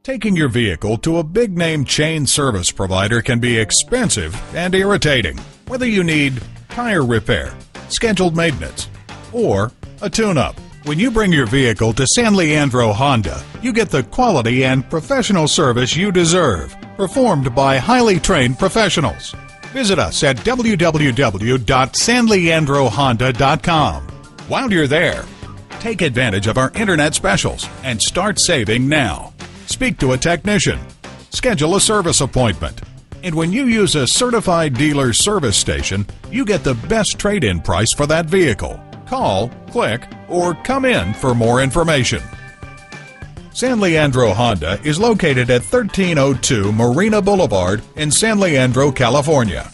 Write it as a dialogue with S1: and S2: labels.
S1: Taking your vehicle to a big-name chain service provider can be expensive and irritating. Whether you need tire repair, scheduled maintenance, or a tune-up, when you bring your vehicle to San Leandro Honda, you get the quality and professional service you deserve, performed by highly trained professionals. Visit us at www.sanleandrohonda.com. While you're there, take advantage of our internet specials and start saving now. Speak to a technician, schedule a service appointment, and when you use a certified dealer service station, you get the best trade-in price for that vehicle. Call, click, or come in for more information. San Leandro Honda is located at 1302 Marina Boulevard in San Leandro, California.